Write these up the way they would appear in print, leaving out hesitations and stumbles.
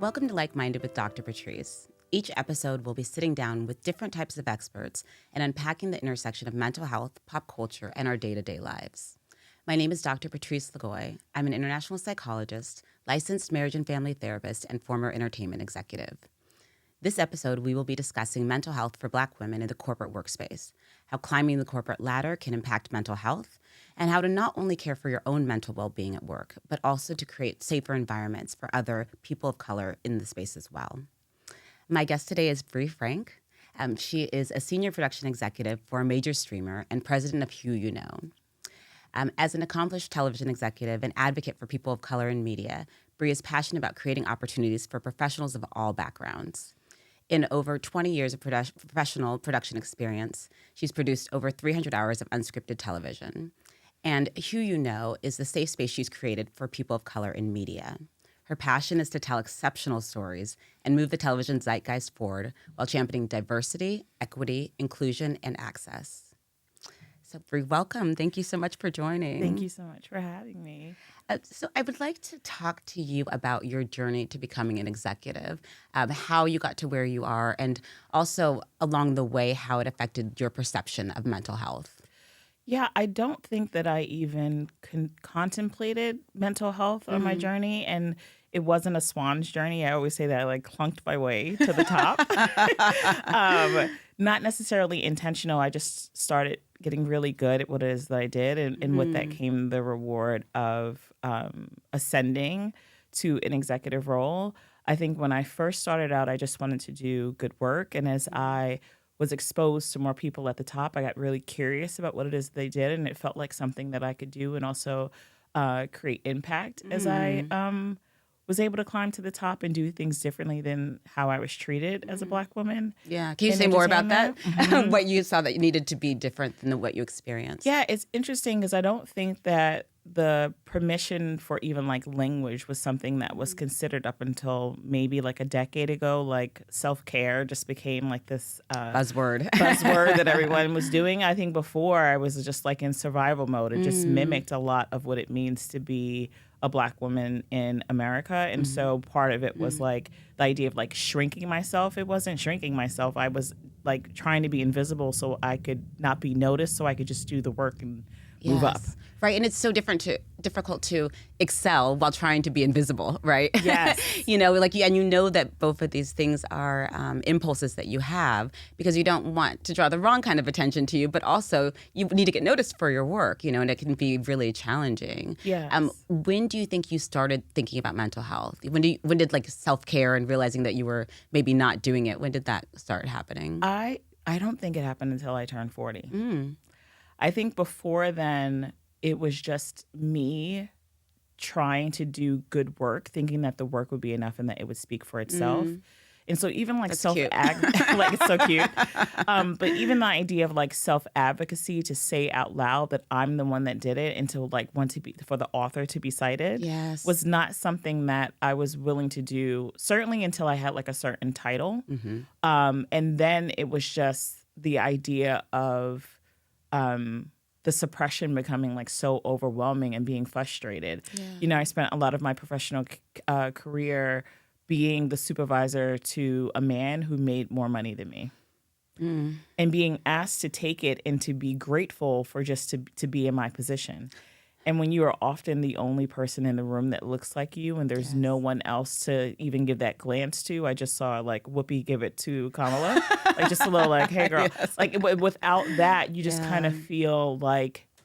Welcome to Like Minded with Dr. Patrice. Each episode, we'll be sitting down with different types of experts and unpacking the intersection of mental health, pop culture, and our day-to-day lives. My name is Dr. Patrice Lagoy. I'm an international psychologist, licensed marriage and family therapist, and former entertainment executive. This episode, we will be discussing mental health for Black women in the corporate workspace, how climbing the corporate ladder can impact mental health, and how to not only care for your own mental well-being at work, but also to create safer environments for other people of color in the space as well. My guest today is Bree Frank. She is a senior production executive for a major streamer and president of Hue You Know. As an accomplished television executive and advocate for people of color in media, Bree is passionate about creating opportunities for professionals of all backgrounds. In over 20 years of professional production experience, she's produced over 300 hours of unscripted television. And Hue You Know is the safe space she's created for people of color in media. Her passion is to tell exceptional stories and move the television zeitgeist forward while championing diversity, equity, inclusion, and access. So, Bree, welcome. Thank you so much for joining. Thank you so much for having me. So I would like to talk to you about your journey to becoming an executive, how you got to where you are, and also along the way, how it affected your perception of mental health. Yeah, I don't think that I even contemplated mental health on my journey, and it wasn't a swan's journey. I always say that I clunked my way to the top. Not necessarily intentional. I just started getting really good at what it is that I did, and with that came the reward of ascending to an executive role. I think when I first started out, I just wanted to do good work, and as I was exposed to more people at the top, I got really curious about what it is they did, and it felt like something that I could do and also create impact as I was able to climb to the top and do things differently than how I was treated as a Black woman. Yeah. Can you say more about that? What you saw that needed to be different than what you experienced? Yeah, it's interesting because I don't think that the permission for even language was something that was considered up until maybe a decade ago. Self-care just became this buzzword that everyone was doing. I think before I was just in survival mode. It just mimicked a lot of what it means to be a Black woman in America. And so part of it was the idea of shrinking myself. It wasn't shrinking myself. I was trying to be invisible so I could not be noticed, so I could just do the work and move up. Right. And it's so difficult to excel while trying to be invisible, right? Yes. And you know that both of these things are impulses that you have because you don't want to draw the wrong kind of attention to you, but also you need to get noticed for your work, and it can be really challenging. Yes. When do you think you started thinking about mental health? When did self-care and realizing that you were maybe not doing it, when did that start happening? I don't think it happened until I turned 40. I think before then, it was just me trying to do good work, thinking that the work would be enough and that it would speak for itself. And so even That's it's so cute. But even the idea of self-advocacy, to say out loud that I'm the one that did it, and to want to be for the author to be cited, was not something that I was willing to do. Certainly until I had a certain title, and then it was just the idea of the suppression becoming so overwhelming and being frustrated. Yeah. I spent a lot of my professional career being the supervisor to a man who made more money than me. And being asked to take it and to be grateful for just to be in my position. And when you are often the only person in the room that looks like you and there's no one else to even give that glance to, I just saw Whoopi give it to Kamala. Just a little hey girl. Yes. Without that, you just kind of feel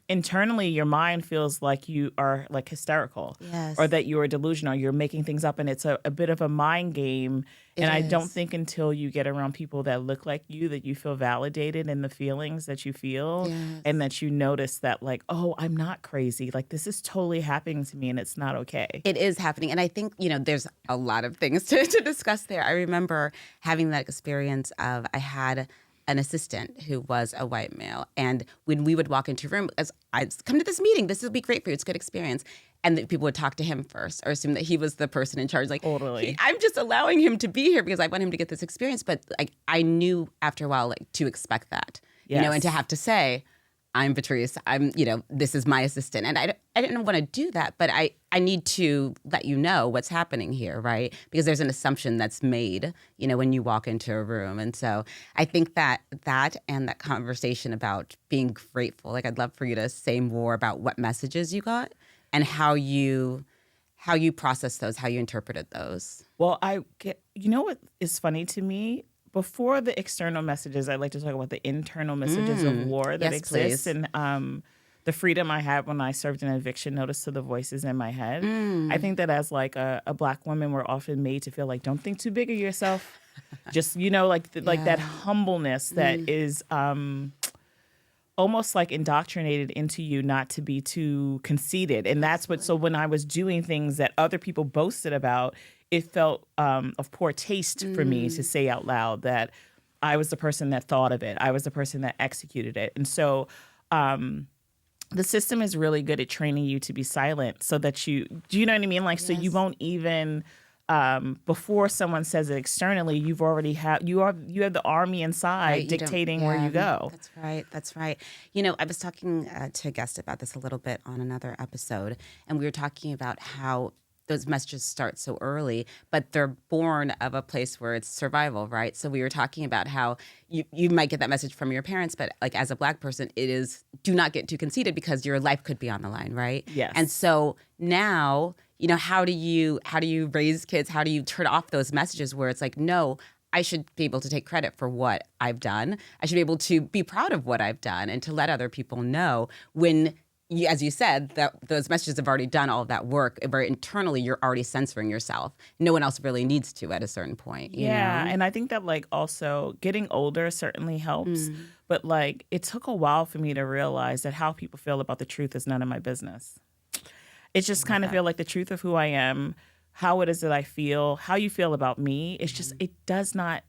internally your mind feels like you are hysterical. Yes. Or that you are delusional. You're making things up, and it's a bit of a mind game. I don't think until you get around people that look like you that you feel validated in the feelings that you feel, and that you notice that oh, I'm not crazy. This is totally happening to me, and it's not okay. It is happening. And I think, there's a lot of things to discuss there. I remember having that experience of I had an assistant who was a white male. And when we would walk into a room, as I'd come to this meeting, this will be great for you. It's a good experience. And people would talk to him first or assume that he was the person in charge. Totally. I'm just allowing him to be here because I want him to get this experience. But I knew after a while to expect that, and to have to say, I'm Patrice. This is my assistant. And I didn't want to do that, but I need to let you know what's happening here, right? Because there's an assumption that's made, when you walk into a room. And so I think that and that conversation about being grateful, like I'd love for you to say more about what messages you got and how you processed those, how you interpreted those. Well, what is funny to me? Before the external messages, I'd like to talk about the internal messages of war that exist, please. And the freedom I had when I served an eviction notice to the voices in my head. I think that as like a Black woman, we're often made to feel like, don't think too big of yourself. Just, like that humbleness that is almost like indoctrinated into you not to be too conceited. And that's so when I was doing things that other people boasted about, it felt of poor taste for me to say out loud that I was the person that thought of it. I was the person that executed it. And so the system is really good at training you to be silent so that do you know what I mean? Like, so you won't even, before someone says it externally, you have the army inside dictating where you go. That's right. I was talking to a guest about this a little bit on another episode, and we were talking about how those messages start so early, but they're born of a place where it's survival, right? So we were talking about how you might get that message from your parents, but like as a Black person, it is do not get too conceited because your life could be on the line, right? Yes. And so now, how do you raise kids? How do you turn off those messages where it's like, no, I should be able to take credit for what I've done. I should be able to be proud of what I've done and to let other people know when as you said, that those messages have already done all of that work. Where internally, you're already censoring yourself. No one else really needs to at a certain point. Yeah, and I think that also getting older certainly helps. But it took a while for me to realize that how people feel about the truth is none of my business. It's just kind of feel like the truth of who I am, how it is that I feel, how you feel about me. It's just it does not.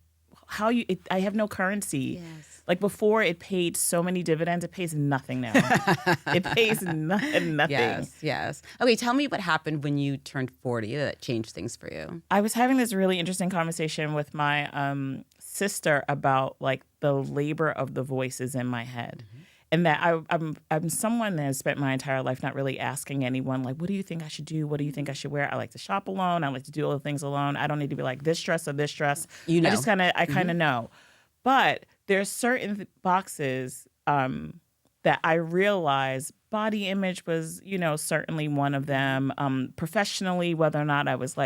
I have no currency. Yes. Like before, it paid so many dividends. It pays nothing now. It pays nothing. Yes. Okay, tell me what happened when you turned 40 that changed things for you. I was having this really interesting conversation with my sister about the labor of the voices in my head. And that I'm someone that has spent my entire life not really asking anyone, what do you think I should do? What do you think I should wear? I like to shop alone. I like to do all the things alone. I don't need to be like this dress or this dress. I just kind of know. But there's certain boxes that I realize body image was, certainly one of them. Professionally, whether or not I was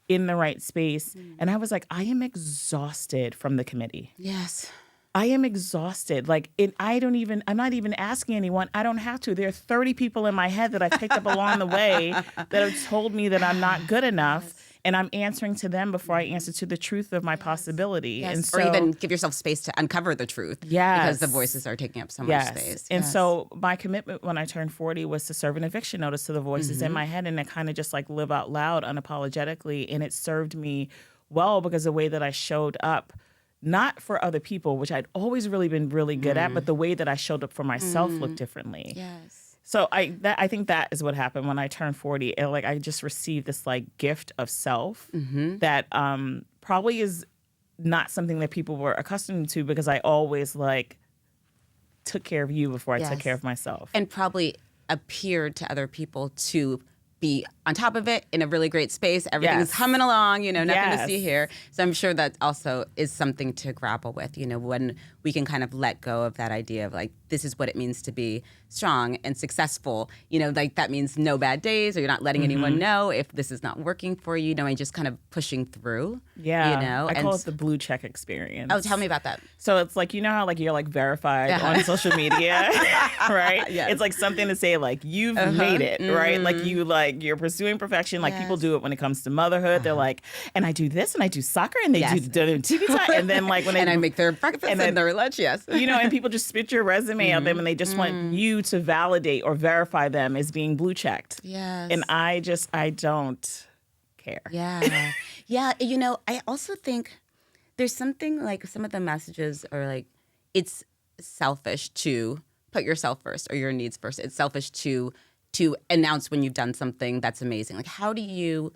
in the right space. And I was like, I am exhausted from the committee. Yes. I am exhausted. I'm not even asking anyone. I don't have to. There are 30 people in my head that I picked up along the way that have told me that I'm not good enough. And I'm answering to them before I answer to the truth of my possibility. Yes. And so, or even give yourself space to uncover the truth. Yes. Because the voices are taking up so much space. And so my commitment when I turned 40 was to serve an eviction notice to the voices in my head and to kind of just live out loud unapologetically. And it served me well because the way that I showed up, not for other people, which I'd always really been really good at, but the way that I showed up for myself looked differently. Yes. So I think that is what happened when I turned 40. And I just received this gift of self that probably is not something that people were accustomed to because I always took care of you before I took care of myself. And probably appeared to other people to be on top of it in a really great space. Everything's humming along, nothing to see here. So I'm sure that also is something to grapple with, when we can kind of let go of that idea of this is what it means to be strong and successful. That means no bad days or you're not letting anyone know if this is not working for you, and just kind of pushing through. Yeah. I call it the blue check experience. Oh, tell me about that. So it's how you're verified on social media, right? Yes. It's something to say you've made it, right? You're pursuing perfection. People do it when it comes to motherhood. They're and I do this and I do soccer and they do TV time. And then when and I make their breakfast and their lunch, yes. And people just spit your resume at them and they just want you to validate or verify them as being blue checked. Yes. And I don't care. Yeah. Yeah. I also think there's something some of the messages are it's selfish to put yourself first or your needs first. It's selfish to announce when you've done something that's amazing. How do you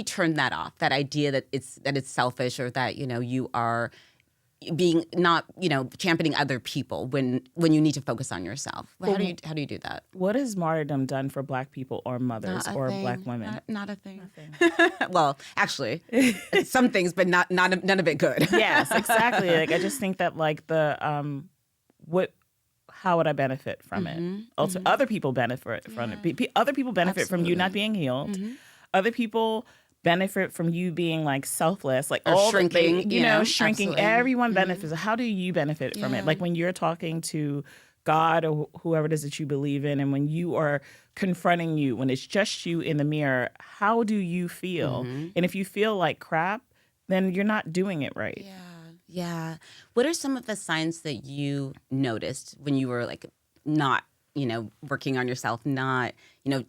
turn that off? That idea that it's selfish or that you are being not, championing other people when you need to focus on yourself. How do you do that? What has martyrdom done for Black people or mothers or Black women? Not a thing. Well, actually, some things, but none of it good. Yes, exactly. Like I just think that like how would I benefit from it? Also, other people benefit from it. Other people benefit from you not being healed. Other people benefit from you being like selfless, like or all shrinking, shrinking. Absolutely. Everyone benefits. How do you benefit from it? Like when you're talking to God or whoever it is that you believe in, and when you are confronting you, when it's just you in the mirror, how do you feel? And if you feel like crap, then you're not doing it right. Yeah. What are some of the signs that you noticed when you were like not, working on yourself, not,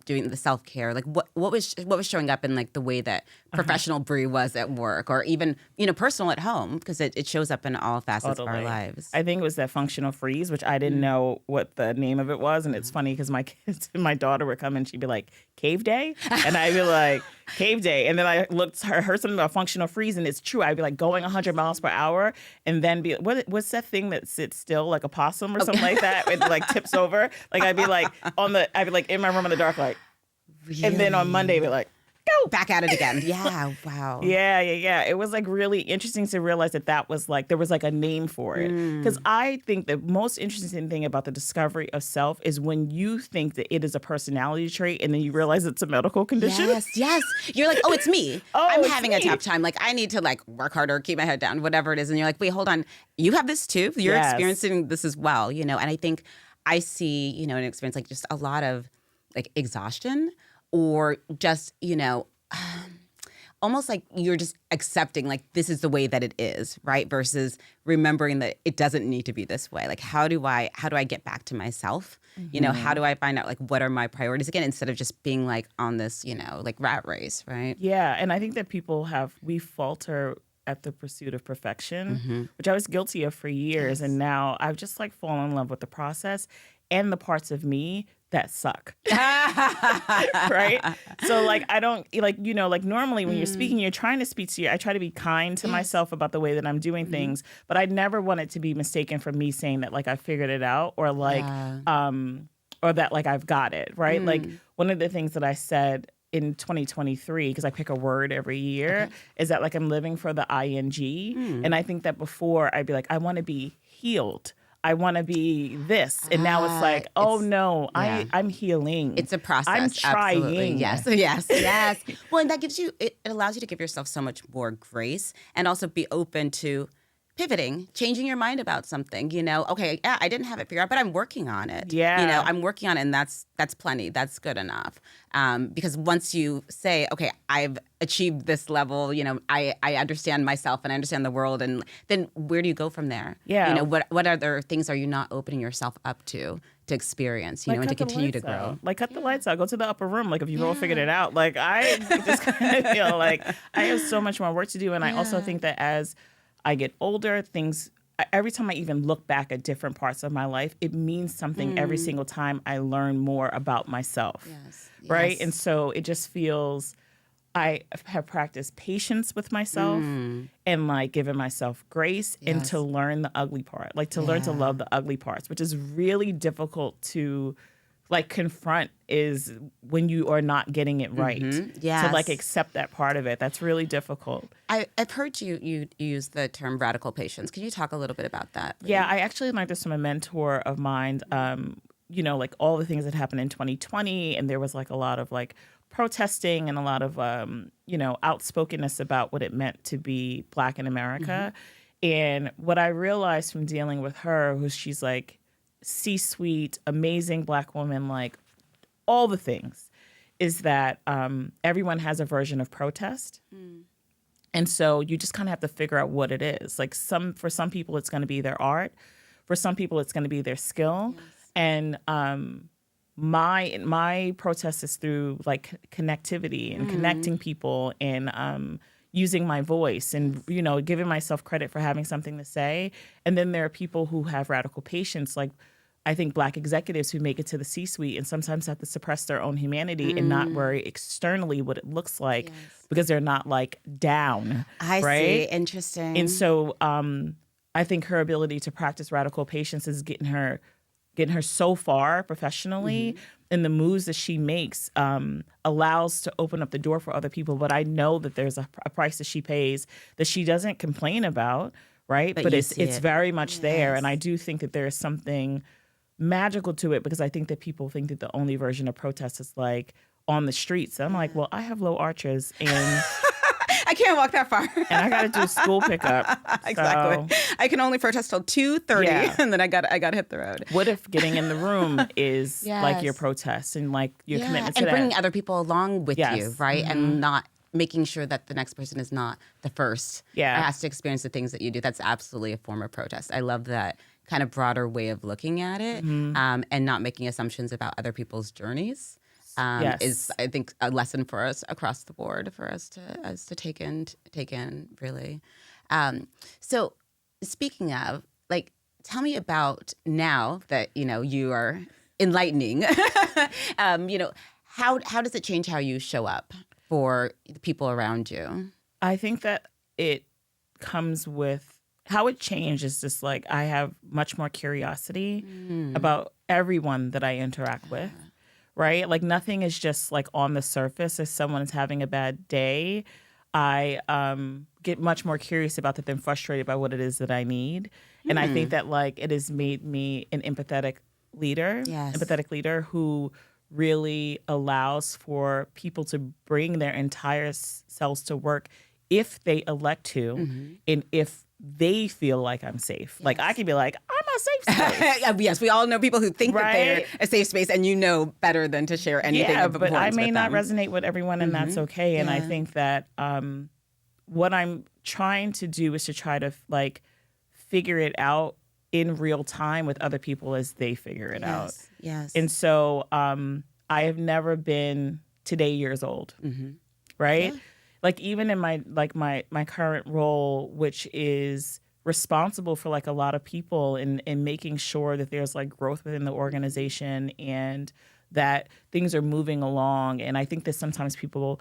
doing the self-care? Like what was showing up in like the way that professional Bree was at work, or even, personal at home, because it shows up in all facets of our lives. I think it was that functional freeze, which I didn't know what the name of it was. And it's funny because my kids and my daughter would come and she'd be like, cave day? And I'd be like, cave day. And then I heard something about functional freeze, and it's true. I'd be like going 100 miles per hour and then be, what's that thing that sits still like a possum or something like that? It like tips over. Like I'd be like in my room in the dark, like, really? And then on Monday, be like, go back at it again. Yeah. Wow. Yeah. It was like really interesting to realize that was like, there was like a name for it. Because I think the most interesting thing about the discovery of self is when you think that it is a personality trait and then you realize it's a medical condition. Yes. You're like, oh, it's me. I'm having a tough time. Like I need to like work harder, keep my head down, whatever it is. And you're like, wait, hold on. You have this too? You're experiencing this as well, And I think I see, an experience like just a lot of like exhaustion, or just, almost like you're just accepting like this is the way that it is, right? Versus remembering that it doesn't need to be this way. Like how do I get back to myself? How do I find out like what are my priorities again, instead of just being like on this, like rat race, right? Yeah. And I think that we falter at the pursuit of perfection, which I was guilty of for years. And now I've just like fallen in love with the process and the parts of me that suck. Right? So like, I don't like, normally when you're speaking, you're trying to speak to you. I try to be kind to myself about the way that I'm doing things, but I never want it to be mistaken for me saying that like I figured it out, or like, or that like I've got it. Right. Like one of the things that I said in 2023, because I pick a word every year, is that like I'm living for the ing. And I think that before I'd be like, I want to be healed. I want to be this. And now it's like, I'm healing. It's a process. I'm trying. Absolutely. Yes. Well, and that it allows you to give yourself so much more grace, and also be open to pivoting, changing your mind about something, okay, yeah, I didn't have it figured out, but I'm working on it. Yeah. I'm working on it, and that's plenty. That's good enough. Because once you say, okay, I've achieved this level, I understand myself and I understand the world, and then where do you go from there? Yeah. What other things are you not opening yourself up to experience, and to continue to grow? Like cut the lights out, go to the upper room. Like if you've all figured it out, like I just kind of feel like I have so much more work to do. And I also think that as I get older, every time I even look back at different parts of my life, it means something every single time I learn more about myself. Right? And so it just feels, I have practiced patience with myself and like giving myself grace and to learn the ugly part, like to learn to love the ugly parts, which is really difficult to like confront, is when you are not getting it right. To like accept that part of it. That's really difficult. I've heard you use the term radical patience. Can you talk a little bit about that? Yeah, I actually learned this from a mentor of mine. Like all the things that happened in 2020, and there was like a lot of like protesting and a lot of outspokenness about what it meant to be Black in America. And what I realized from dealing with her was, she's like C-suite, amazing Black woman, like all the things, is that everyone has a version of protest. And so you just kind of have to figure out what it is. Like for some people, it's going to be their art. For some people, it's going to be their skill. And my protest is through like connectivity and connecting people, and using my voice, and giving myself credit for having something to say. And then there are people who have radical patience, like I think Black executives who make it to the C-suite and sometimes have to suppress their own humanity and not worry externally what it looks like, because they're not like down. I see. Interesting. And so I think her ability to practice radical patience is getting her so far professionally, and the moves that she makes allows to open up the door for other people. But I know that there's a price that she pays that she doesn't complain about, right? But it's very much there. And I do think that there is something magical to it, because I think that people think that the only version of protest is like on the streets. And I'm like, well, I have low arches and I can't walk that far. and I got to do school pickup. Exactly. So, I can only protest till 2:30, and then I got to hit the road. What if getting in the room is like your protest and like your commitment to and that? bringing other people along with you, right? And not making sure that the next person is not the first or has to experience the things that you do. That's absolutely a form of protest. I love that kind of broader way of looking at it, and not making assumptions about other people's journeys. Is, I think, a lesson for us across the board for us to take in really. So speaking of, like, tell me about now that, you are enlightening, how does it change how you show up for the people around you? I think that it comes with how it changes. Just like I have much more curiosity about everyone that I interact with. Right? Like nothing is just like on the surface. If someone is having a bad day, I get much more curious about that than frustrated by what it is that I need. And I think that like it has made me an empathetic leader who really allows for people to bring their entire selves to work if they elect to, and if they feel like I'm safe. Like I can be like, I'm a safe space. Yes, we all know people who think that they're a safe space, and you know better than to share anything of importance. But I may with not them. resonate with everyone, and that's okay. And I think that what I'm trying to do is to try to like figure it out in real time with other people as they figure it out. Yes. And so I have never been today years old, right? Yeah. Like even in my current role, which is responsible for like a lot of people and making sure that there's like growth within the organization and that things are moving along. And I think that sometimes people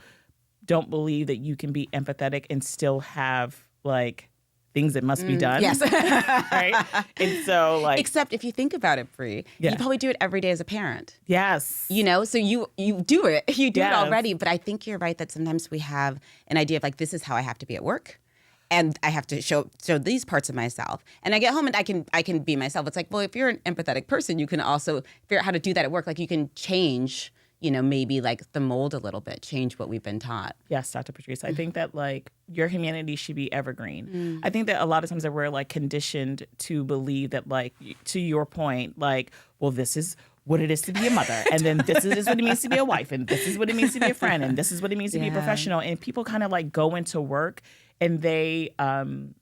don't believe that you can be empathetic and still have like things that must be done. Yes. Right? And so like... Except if you think about it, Bree, you probably do it every day as a parent. Yes. So you do it. You do it already. But I think you're right that sometimes we have an idea of like, this is how I have to be at work. And I have to show these parts of myself. And I get home and I can be myself. It's like, well, if you're an empathetic person, you can also figure out how to do that at work. Like you can change, maybe like the mold a little bit, change what we've been taught. Yes, Dr. Patrice. I think that like your humanity should be evergreen. I think that a lot of times that we're like conditioned to believe that like, to your point, like, well, this is what it is to be a mother. And then this is what it means to be a wife. And this is what it means to be a friend. And this is what it means to be a professional. And people kind of like go into work and they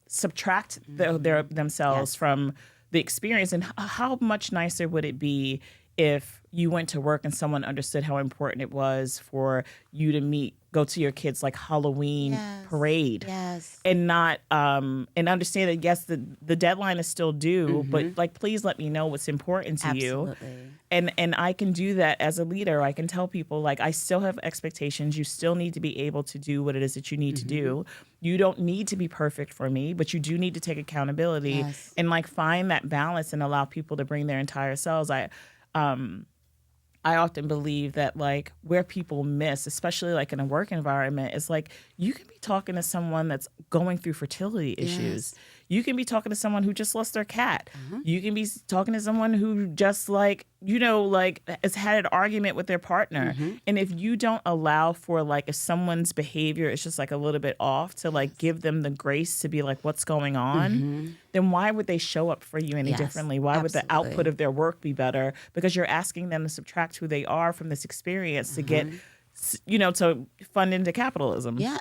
subtract themselves from the experience. And how much nicer would it be if you went to work and someone understood how important it was for you to go to your kids' like Halloween parade, and not and understand that yes, the deadline is still due, but like please let me know what's important to you. And I can do that as a leader. I can tell people like I still have expectations. You still need to be able to do what it is that you need to do. You don't need to be perfect for me, but you do need to take accountability and like find that balance and allow people to bring their entire selves. I often believe that like where people miss, especially like in a work environment, is like you can be talking to someone that's going through fertility issues. You can be talking to someone who just lost their cat. You can be talking to someone who just like, like has had an argument with their partner. And if you don't allow for like if someone's behavior is just like a little bit off to like give them the grace to be like, what's going on? Then why would they show up for you any differently? Why would the output of their work be better? Because you're asking them to subtract who they are from this experience to get, to fund into capitalism. Yeah,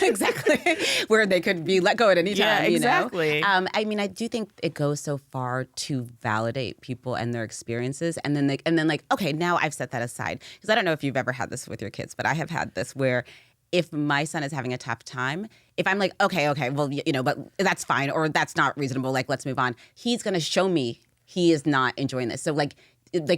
exactly. Where they could be let go at any time. Yeah, exactly. I mean, I do think it goes so far to validate people and their experiences, and then like, okay, now I've set that aside. Because I don't know if you've ever had this with your kids, but I have had this where if my son is having a tough time, if I'm like, okay, well, but that's fine, or that's not reasonable, like, let's move on. He's going to show me he is not enjoying this. So like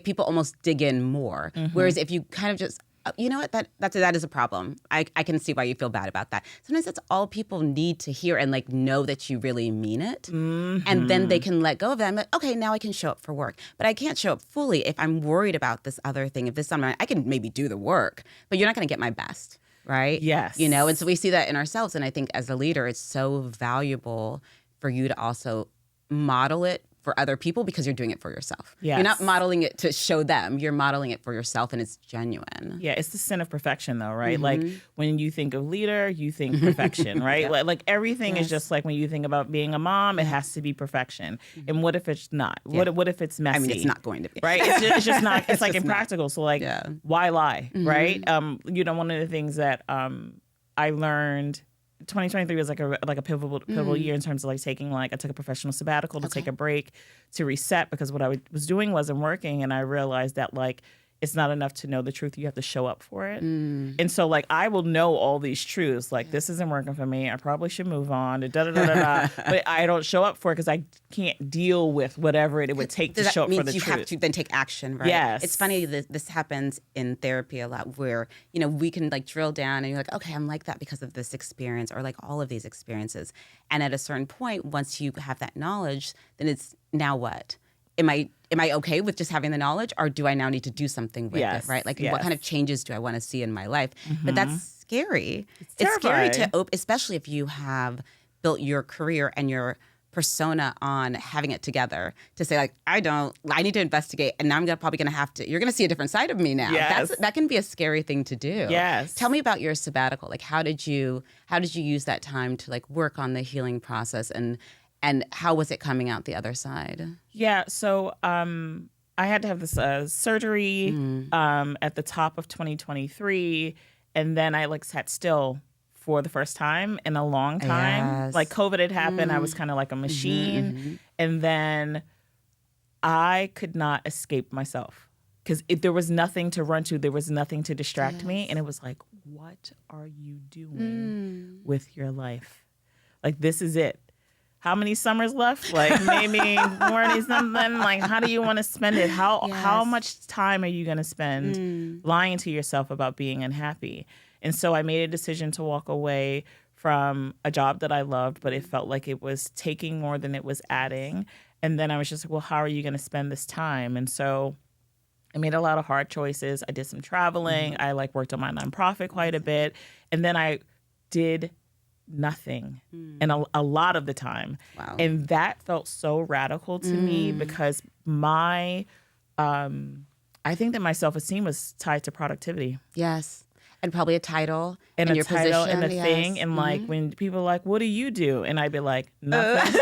people almost dig in more. Whereas if you kind of just You know what? That is a problem. I can see why you feel bad about that. Sometimes that's all people need to hear and like know that you really mean it. Mm-hmm. And then they can let go of that. I'm like, okay, now I can show up for work. But I can't show up fully if I'm worried about this other thing. If this is on my mind, I can maybe do the work, but you're not going to get my best. Right? Yes. You know, and so we see that in ourselves. And I think as a leader, it's so valuable for you to also model it for other people because you're doing it for yourself. Yes. You're not modeling it to show them. You're modeling it for yourself, and it's genuine. Yeah, it's the sin of perfection, though, right? Mm-hmm. Like when you think of leader, you think perfection, right? Yeah. Like everything is just like when you think about being a mom, it has to be perfection. Mm-hmm. And what if it's not? Yeah. What if it's messy? I mean, it's not going to be. Right? It's just not. It's like impractical. Not. So like, why lie, right? You know, one of the things that I learned. 2023 was like a pivotal year in terms of like taking I took a professional sabbatical to take a break to reset because what I was doing wasn't working, and I realized that like it's not enough to know the truth. You have to show up for it. And so like I will know all these truths, like this isn't working for me. I probably should move on. But I don't show up for it because I can't deal with whatever it would take to show up for the truth. You have to then take action, right? Yes. It's funny that this happens in therapy a lot where, you know, we can like drill down and you're like, okay, I'm like that because of this experience or like all of these experiences. And at a certain point, once you have that knowledge, then it's now what? Am I okay with just having the knowledge, or do I now need to do something with it, right? Like, what kind of changes do I want to see in my life? Mm-hmm. But that's scary. It's scary to especially if you have built your career and your persona on having it together, to say like, I need to investigate, and now I'm probably going to have to, you're going to see a different side of me now. Yes. That can be a scary thing to do. Yes. Tell me about your sabbatical. Like, how did you use that time to like work on the healing process, and how was it coming out the other side? Yeah, so I had to have this surgery at the top of 2023, and then I like sat still for the first time in a long time. Yes. Like COVID had happened, I was kind of like a machine, and then I could not escape myself because there was nothing to run to, there was nothing to distract me, and it was like, what are you doing with your life? Like, this is it. How many summers left? Like maybe 40 something. Like, how do you want to spend it? How much time are you going to spend lying to yourself about being unhappy? And so I made a decision to walk away from a job that I loved, but it felt like it was taking more than it was adding. And then I was just like, well, how are you going to spend this time? And so I made a lot of hard choices. I did some traveling. I like worked on my nonprofit quite a bit. And then I did nothing and a lot of the time. Wow. And that felt so radical to me because I think that my self-esteem was tied to productivity. Yes. And probably a title and your a title position. And a thing. And like when people are like, what do you do? And I'd be like, nothing.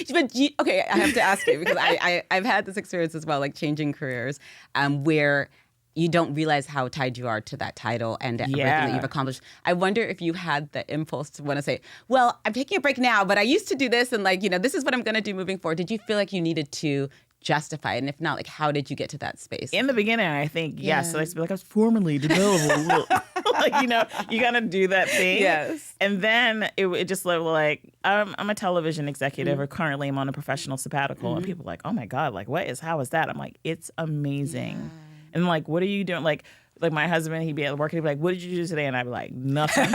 But okay, I have to ask you because I've had this experience as well, like changing careers, where you don't realize how tied you are to that title and everything that you've accomplished. I wonder if you had the impulse to want to say, well, I'm taking a break now, but I used to do this, and like, you know, this is what I'm going to do moving forward. Did you feel like you needed to justify it? And if not, like, how did you get to that space? In the beginning, I think, yes. So I used to be like, I was formerly developed. Like, you know, you got to do that thing. Yes. And then it just like, I'm a television executive, or currently I'm on a professional sabbatical. And people are like, oh my God, like, how is that? I'm like, it's amazing. Yeah. And like, what are you doing? Like my husband, he'd be at work and he'd be like, what did you do today? And I'd be like, nothing.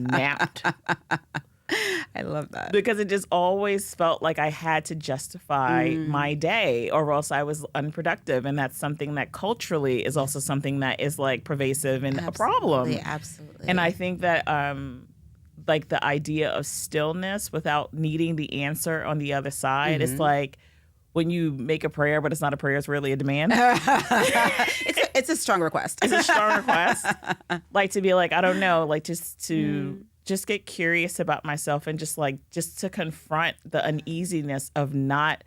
Napped. I love that. Because it just always felt like I had to justify my day or else I was unproductive. And that's something that culturally is also something that is like pervasive and a problem. Absolutely. And I think that like the idea of stillness without needing the answer on the other side, it's like, when you make a prayer, but it's not a prayer, it's really a demand. It's a strong request. It's a strong request. Like to be like, I don't know, like just to just get curious about myself and just to confront the uneasiness of not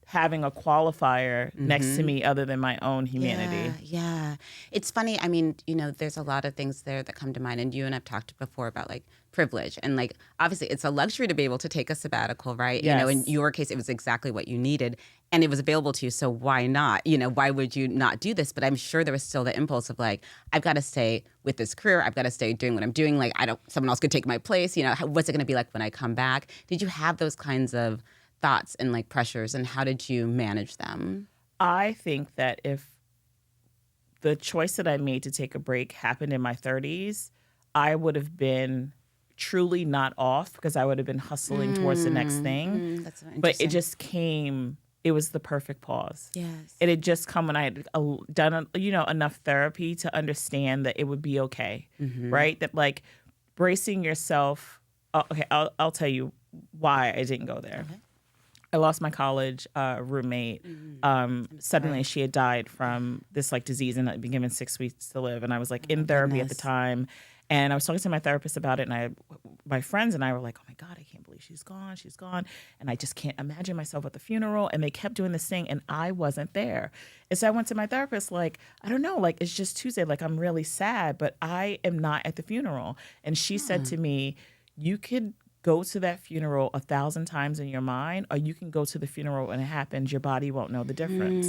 having a qualifier next to me other than my own humanity. Yeah. It's funny. I mean, you know, there's a lot of things there that come to mind. And you and I've talked before about like privilege. And like, obviously, it's a luxury to be able to take a sabbatical, right? Yes. You know, in your case, it was exactly what you needed. And it was available to you. So why not? You know, why would you not do this? But I'm sure there was still the impulse of like, I've got to stay with this career. I've got to stay doing what I'm doing. Like, someone else could take my place. You know, what's it going to be like when I come back? Did you have those kinds of thoughts and like pressures, and how did you manage them? I think that if the choice that I made to take a break happened in my 30s, I would have been truly not off because I would have been hustling towards the next thing. That's so interesting. But it just came, it was the perfect pause. Yes. It had just come when I had done, enough therapy to understand that it would be okay, right? That like bracing yourself, okay, I'll tell you why I didn't go there. Okay. I lost my college roommate. Suddenly she had died from this like disease and I'd been given 6 weeks to live. And I was like in therapy at the time. And I was talking to my therapist about it, and my friends and I were like, oh my God, I can't believe she's gone. And I just can't imagine myself at the funeral. And they kept doing this thing, and I wasn't there. And so I went to my therapist like, I don't know, like it's just Tuesday. Like I'm really sad, but I am not at the funeral. And she said to me, you could go to that funeral 1,000 times in your mind, or you can go to the funeral when it happens. Your body won't know the difference,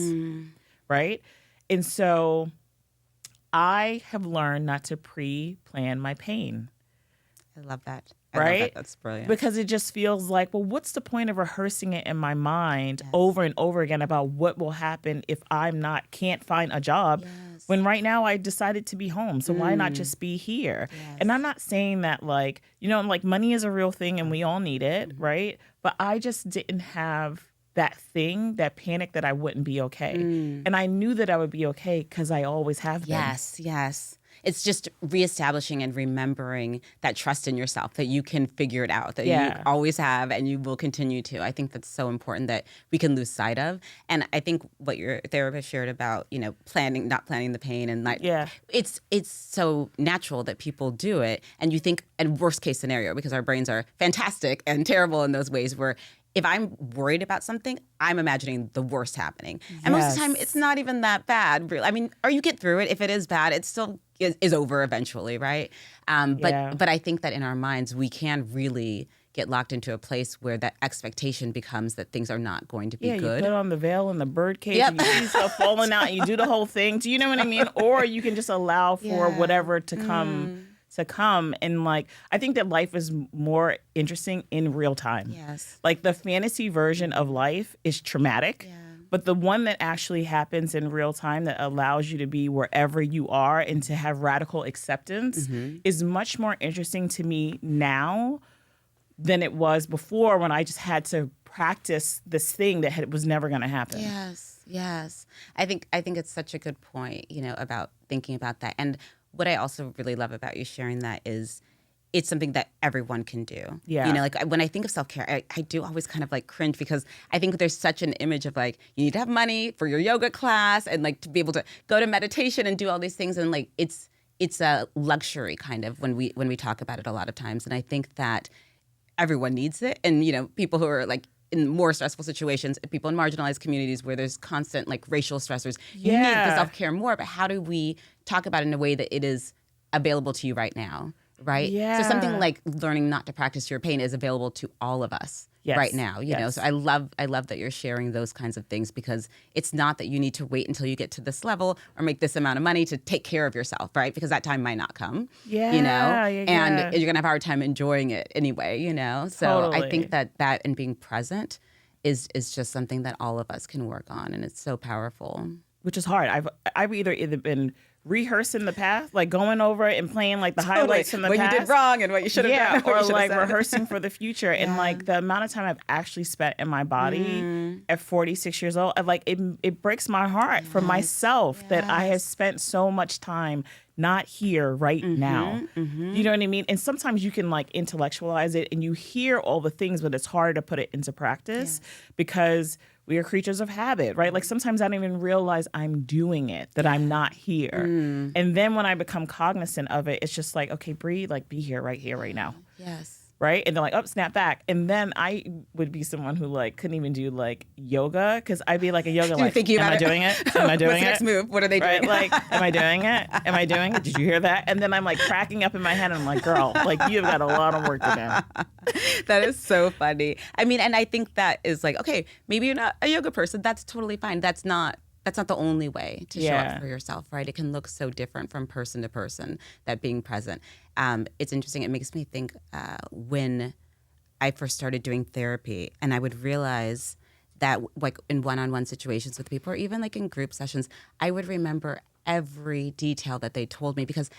right? And so I have learned not to pre-plan my pain. I love that. Right? Love that. That's brilliant. Because it just feels like, well, what's the point of rehearsing it in my mind over and over again about what will happen if can't find a job when right now I decided to be home. So why not just be here? Yes. And I'm not saying that like money is a real thing and we all need it, right? But I just didn't have that panic that I wouldn't be okay. And I knew that I would be okay because I always have been. Yes. It's just reestablishing and remembering that trust in yourself, that you can figure it out, that you always have and you will continue to. I think that's so important that we can lose sight of. And I think what your therapist shared about, not planning the pain and it's so natural that people do it. And you think, and worst case scenario, because our brains are fantastic and terrible in those ways where if I'm worried about something, I'm imagining the worst happening. And most of the time, it's not even that bad. I mean, or you get through it. If it is bad, it still is over eventually, right? But I think that in our minds, we can really get locked into a place where that expectation becomes that things are not going to be good. You put on the veil and the birdcage and you see stuff falling out and you do the whole thing. Do you know what I mean? Or you can just allow for whatever to come. And like I think that life is more interesting in real time. Yes. Like the fantasy version of life is traumatic, but the one that actually happens in real time that allows you to be wherever you are and to have radical acceptance is much more interesting to me now than it was before when I just had to practice this thing that was never going to happen. Yes. I think it's such a good point, about thinking about that. And what I also really love about you sharing that is it's something that everyone can do. Yeah. Like when I think of self-care, I do always kind of like cringe because I think there's such an image of like, you need to have money for your yoga class and like to be able to go to meditation and do all these things. And like, it's a luxury kind of when we talk about it a lot of times. And I think that everyone needs it. And, people who are like in more stressful situations, people in marginalized communities where there's constant like racial stressors, you need the self-care more. But how do we talk about it in a way that it is available to you right now, right? Yeah. So something like learning not to practice your pain is available to all of us right now, So I love that you're sharing those kinds of things because it's not that you need to wait until you get to this level or make this amount of money to take care of yourself, right? Because that time might not come, and you're going to have a hard time enjoying it anyway, So Totally. I think that and being present is just something that all of us can work on, and it's so powerful. Which is hard. I've either been rehearsing the past, like going over it and playing like the highlights from the past. What you did wrong and what you should have done. Or like rehearsing for the future. And like the amount of time I've actually spent in my body at 46 years old, like it breaks my heart for myself that I have spent so much time not here right now. You know what I mean? And sometimes you can like intellectualize it and you hear all the things, but it's hard to put it into practice because we are creatures of habit, right? Like sometimes I don't even realize I'm doing it, that I'm not here. And then when I become cognizant of it, it's just like, okay, Bree, like be here, right now. Yes. Right? And they're like, oh, snap back. And then I would be someone who like couldn't even do like yoga because I'd be like a yoga like, am I doing it? Am I doing What's the next move? What are they doing? Right? Like, am I doing it? Am I doing it? Did you hear that? And then I'm like cracking up in my head and I'm like, girl, like you've got a lot of work to do. That is so funny. I mean, and I think that is like, okay, maybe you're not a yoga person. That's totally fine. That's not the only way to show up for yourself, right? It can look so different from person to person, that being present. It's interesting. It makes me think when I first started doing therapy and I would realize that like in one-on-one situations with people or even like in group sessions, I would remember every detail that they told me because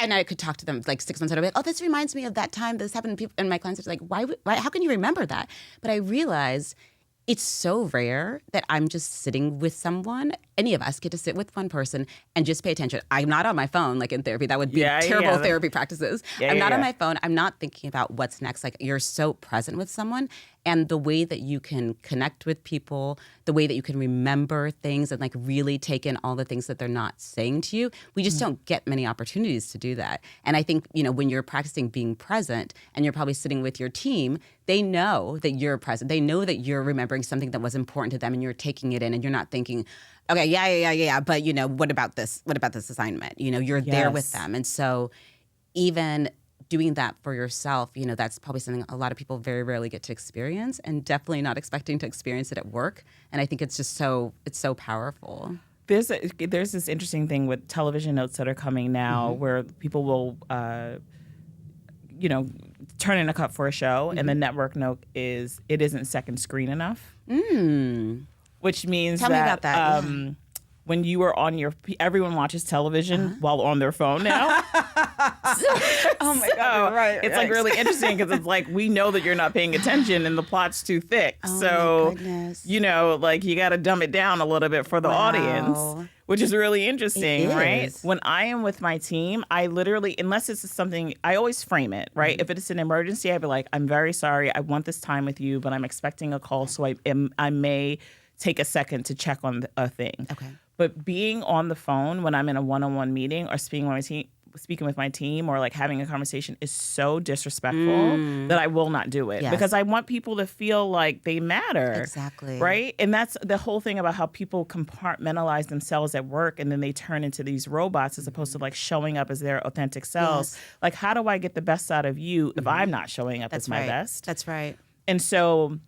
and I could talk to them like 6 months later, like, oh, this reminds me of that time this happened. And my clients are like, why, how can you remember that? But I realized it's so rare that I'm just sitting with someone. Any of us get to sit with one person and just pay attention. I'm not on my phone like in therapy. That would be terrible therapy practices. I'm not on my phone. I'm not thinking about what's next. Like you're so present with someone and the way that you can connect with people, the way that you can remember things and like really take in all the things that they're not saying to you. We just don't get many opportunities to do that. And I think, when you're practicing being present and you're probably sitting with your team, they know that you're present. They know that you're remembering something that was important to them and you're taking it in and you're not thinking, okay, yeah. But, what about this? What about this assignment? You're there with them. And so even doing that for yourself, that's probably something a lot of people very rarely get to experience and definitely not expecting to experience it at work. And I think it's just it's so powerful. There's this interesting thing with television notes that are coming now where people will, turn in a cut for a show and the network note is it isn't second screen enough. Which means Tell me about that. When you were on everyone watches television while on their phone now. Oh my God, right. It's like really interesting because it's like we know that you're not paying attention and the plot's too thick. Oh my goodness. Like you got to dumb it down a little bit for the audience, which is really interesting, right? When I am with my team, I literally, unless it's something, I always frame it, right? If it's an emergency, I'd be like, I'm very sorry. I want this time with you, but I'm expecting a call, so I may take a second to check on a thing. Okay. But being on the phone when I'm in a one-on-one meeting or speaking with my team or like having a conversation is so disrespectful that I will not do it because I want people to feel like they matter. Exactly. Right? And that's the whole thing about how people compartmentalize themselves at work and then they turn into these robots as opposed to like showing up as their authentic selves. Like, how do I get the best out of you if I'm not showing up as my best? That's right. And so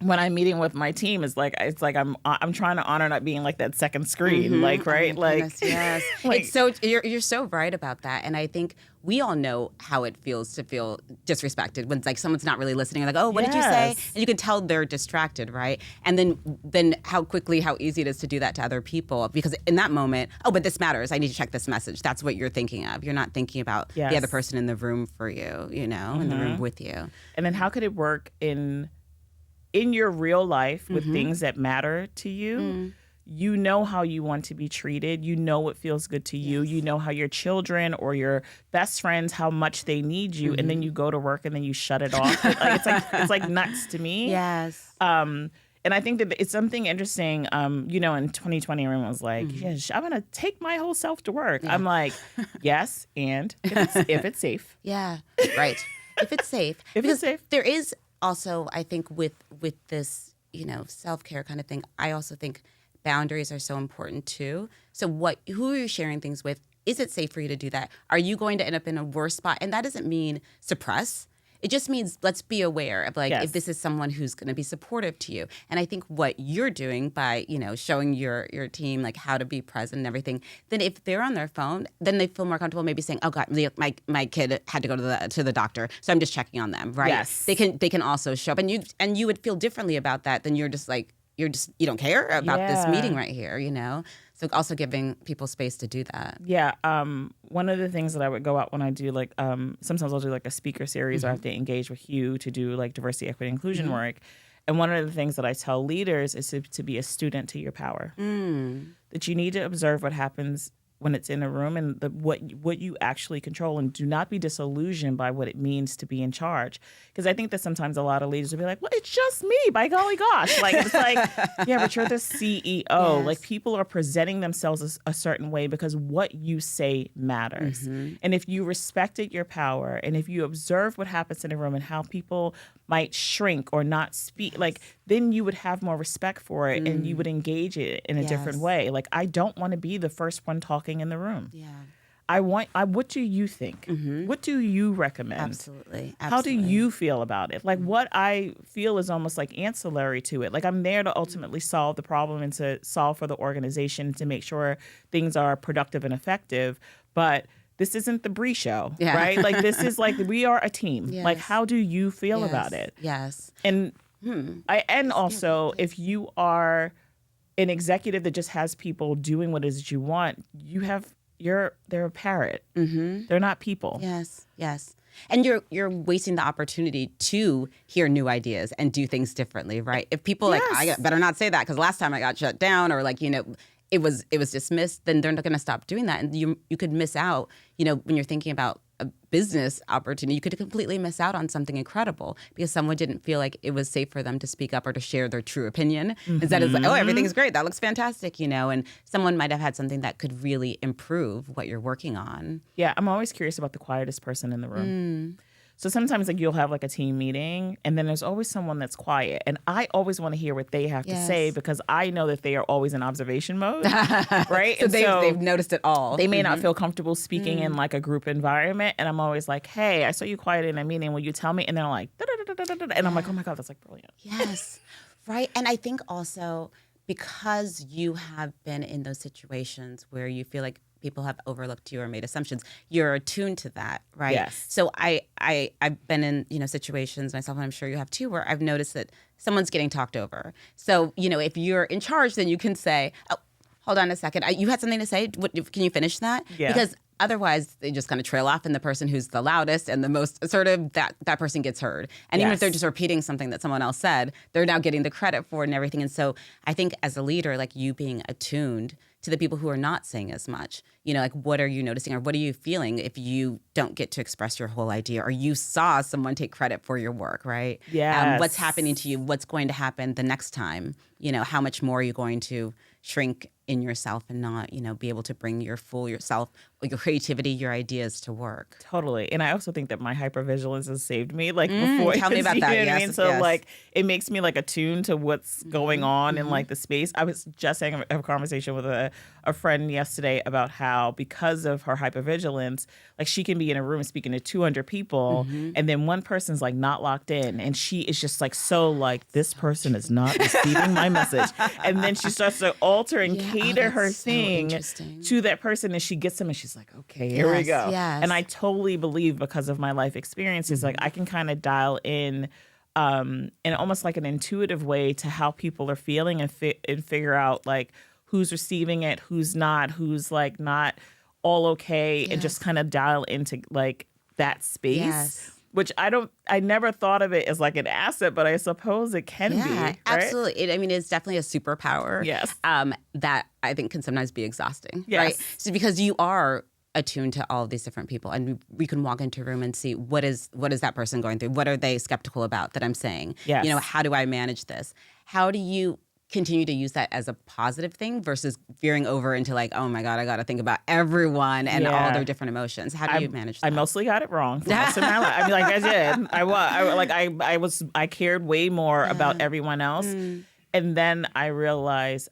when I'm meeting with my team, it's like I'm trying to honor not being like that second screen, right? Goodness, yes, like, it's so you're so right about that, and I think we all know how it feels to feel disrespected when it's like someone's not really listening. Like, oh, what did you say? And you can tell they're distracted, right? And then how easy it is to do that to other people because in that moment, oh, but this matters. I need to check this message. That's what you're thinking of. You're not thinking about the other person in the room for you, in the room with you. And then how could it work in your real life with things that matter to you? You know how you want to be treated. You know what feels good to you. You know how your children or your best friends, how much they need you. And then you go to work and then you shut it off. It's like nuts to me. Yes. And I think that it's something interesting. In 2020, everyone was like, yes, I'm going to take my whole self to work. I'm like, yes, and if it's safe. Yeah, right. If it's safe. There is also, I think with this, self-care kind of thing, I also think boundaries are so important too. So who are you sharing things with? Is it safe for you to do that? Are you going to end up in a worse spot? And that doesn't mean suppress. It just means let's be aware of if this is someone who's going to be supportive to you. And I think what you're doing by, showing your team how to be present and everything, then if they're on their phone, then they feel more comfortable maybe saying, oh God, my kid had to go to the doctor, so I'm just checking on them, right? Yes. They can also show up and you would feel differently about that than you're just you don't care about this meeting right here, So also giving people space to do that. Yeah. One of the things that I would go out when I do sometimes I'll do a speaker series or I have to engage with Hue to do diversity, equity, inclusion work. And one of the things that I tell leaders is to be a student to your power. That you need to observe what happens when it's in a room and what you actually control, and do not be disillusioned by what it means to be in charge. Because I think that sometimes a lot of leaders will be like, well, it's just me, by golly gosh. Yeah, but you're the CEO. Yes. People are presenting themselves a certain way because what you say matters. And if you respected your power and if you observe what happens in a room and how people might shrink or not speak, then you would have more respect for it and you would engage it in a different way. I don't want to be the first one talking in the room. Yeah. What do you think? What do you recommend? Absolutely. How do you feel about it? What I feel is almost ancillary to it. I'm there to ultimately solve the problem and to solve for the organization to make sure things are productive and effective. But this isn't the Bree show, right? This is we are a team. Yes. How do you feel about it? Yes. And And also, if you are an executive that just has people doing what it is that you want, they're a parrot. They're not people. Yes, yes. And you're wasting the opportunity to hear new ideas and do things differently, right? If people I better not say that because last time I got shut down or it was dismissed, then they're not going to stop doing that. And you could miss out, when you're thinking about a business opportunity, you could completely miss out on something incredible because someone didn't feel like it was safe for them to speak up or to share their true opinion. Instead it's like, oh, everything's great. That looks fantastic, and someone might have had something that could really improve what you're working on. Yeah, I'm always curious about the quietest person in the room. So sometimes you'll have a team meeting and then there's always someone that's quiet. And I always want to hear what they have to say because I know that they are always in observation mode, right? So they've noticed it all. They may not feel comfortable speaking in a group environment. And I'm always like, hey, I saw you quiet in a meeting. Will you tell me? And they're like, da-da-da-da-da-da. And I'm like, oh my God, that's brilliant. Yes, right. And I think also because you have been in those situations where you feel like people have overlooked you or made assumptions, you're attuned to that, right? Yes. So I've been in situations myself, and I'm sure you have too, where I've noticed that someone's getting talked over. So if you're in charge, then you can say, "Oh, hold on a second, you had something to say. Can you finish that?" Yeah. Because otherwise, they just kind of trail off, and the person who's the loudest and the most assertive, that person gets heard. And even if they're just repeating something that someone else said, they're now getting the credit for it and everything. And so I think as a leader, you being attuned to the people who are not saying as much, what are you noticing or what are you feeling if you don't get to express your whole idea or you saw someone take credit for your work, right? Yes. What's happening to you? What's going to happen the next time? How much more are you going to shrink in yourself and not, be able to bring your full yourself, your creativity, your ideas to work. Totally. And I also think that my hypervigilance has saved me before. Tell me about that. Yes, I mean? So yes. It makes me attuned to what's going on in the space. I was just having a conversation with a friend yesterday about how because of her hypervigilance, she can be in a room speaking to 200 people and then one person's not locked in and she is just this person is not receiving my message. And then she starts to alter and cater her thing to that person and she gets them and she's like, okay, here we go. Yes. And I totally believe because of my life experiences, I can kind of dial in almost an intuitive way to how people are feeling and figure out who's receiving it, who's not not all okay, and just kind of dial into that space. Yes. Which I never thought of it as an asset, but I suppose it can be. Right? Absolutely. It's definitely a superpower. Yes. That I think can sometimes be exhausting. Yes. Right. So because you are attuned to all of these different people and we can walk into a room and see what is that person going through? What are they skeptical about that I'm saying? Yes. How do I manage this? How do you continue to use that as a positive thing versus veering over into oh my God, I got to think about everyone and all their different emotions. How do you manage that? I mostly got it wrong for most of my life. I did. I cared way more about everyone else. And then I realized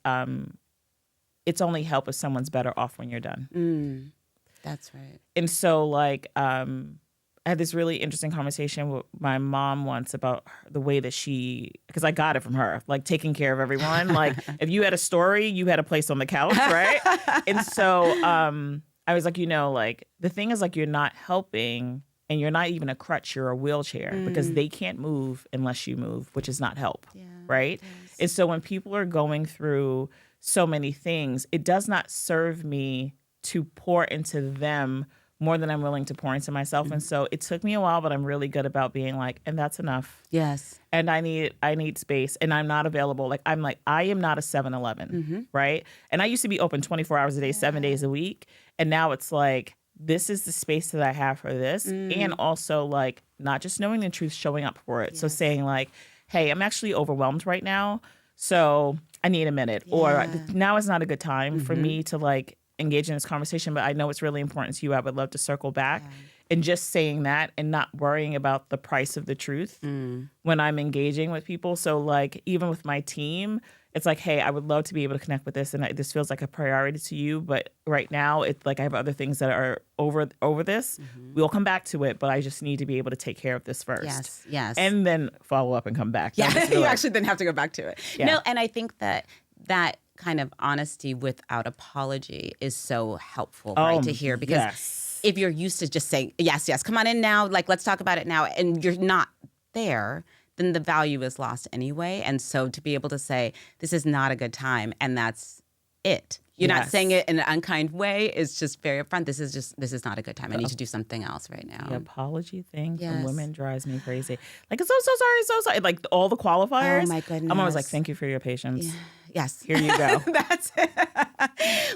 it's only help if someone's better off when you're done. That's right. And so I had this really interesting conversation with my mom once about the way that because I got it from her, taking care of everyone. If you had a story, you had a place on the couch, right? And so I was the thing is you're not helping and you're not even a crutch, you're a wheelchair because they can't move unless you move, which is not help, right? And so when people are going through so many things, it does not serve me to pour into them more than I'm willing to pour into myself. And so it took me a while, but I'm really good about being and that's enough. Yes. And I need space and I'm not available. I am not a 7-Eleven, right? And I used to be open 24 hours a day, 7 days a week. And now it's this is the space that I have for this. And also not just knowing the truth, showing up for it. Yes. So saying hey, I'm actually overwhelmed right now. So I need a minute or now is not a good time for me to engage in this conversation, but I know it's really important to you. I would love to circle back and just saying that and not worrying about the price of the truth when I'm engaging with people. So even with my team, it's hey, I would love to be able to connect with this and this feels like a priority to you. But right now it's I have other things that are over this. We'll come back to it, but I just need to be able to take care of this first. Yes. And then follow up and come back. Yeah, you actually then have to go back to it. Yeah. No, and I think that kind of honesty without apology is so helpful, right, to hear because if you're used to just saying, yes, come on in now, let's talk about it now, and you're not there, then the value is lost anyway. And so to be able to say, this is not a good time, and that's it. You're not saying it in an unkind way. It's just very upfront. This is not a good time. I need to do something else right now. The apology thing from women drives me crazy. Like, it's so sorry. Like, all the qualifiers. Oh, my goodness. I'm always like, thank you for your patience. Yeah. Yes. Here you go. That's it.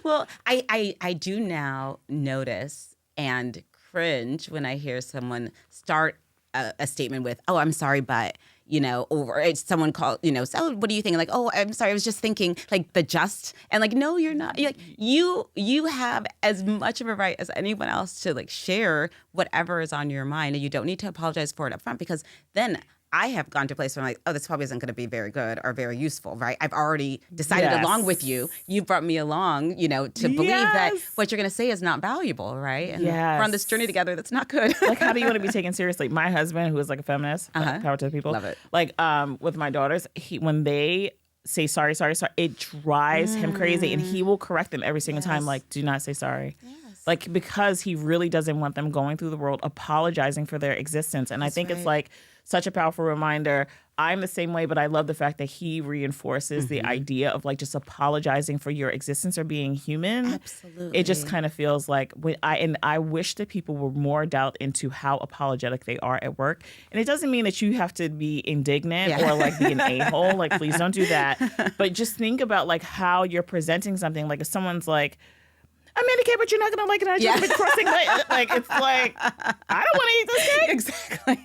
Well, I do now notice and cringe when I hear someone start a statement with, oh, I'm sorry, but, or it's someone called, so what do you think? Like, oh, I'm sorry, I was just thinking, like, and like, no, you're not. Like, you have as much of a right as anyone else to, like, share whatever is on your mind, and you don't need to apologize for it up front, because then I have gone to a place where I'm like, oh, this probably isn't going to be very good or very useful, right? I've already decided along with you. You brought me along, to believe that what you're going to say is not valuable, right? And we're on this journey together that's not good. Like, how do you want to be taken seriously? My husband, who is like a feminist, power to the people. Love it. Like, with my daughters, when they say sorry, it drives him crazy. And he will correct them every single time, like, do not say sorry. Yes. Like, because he really doesn't want them going through the world apologizing for their existence. And I think it's like such a powerful reminder. I'm the same way, but I love the fact that he reinforces the idea of, like, just apologizing for your existence or being human. Absolutely. It just kind of feels like I wish that people were more dialed into how apologetic they are at work. And it doesn't mean that you have to be indignant or like be an a-hole. Like, please don't do that. But just think about, like, how you're presenting something. Like, if someone's like, I'm handicapped, but you're not going to like it. I just been crossing like, it's like, I don't want to eat this cake. Exactly.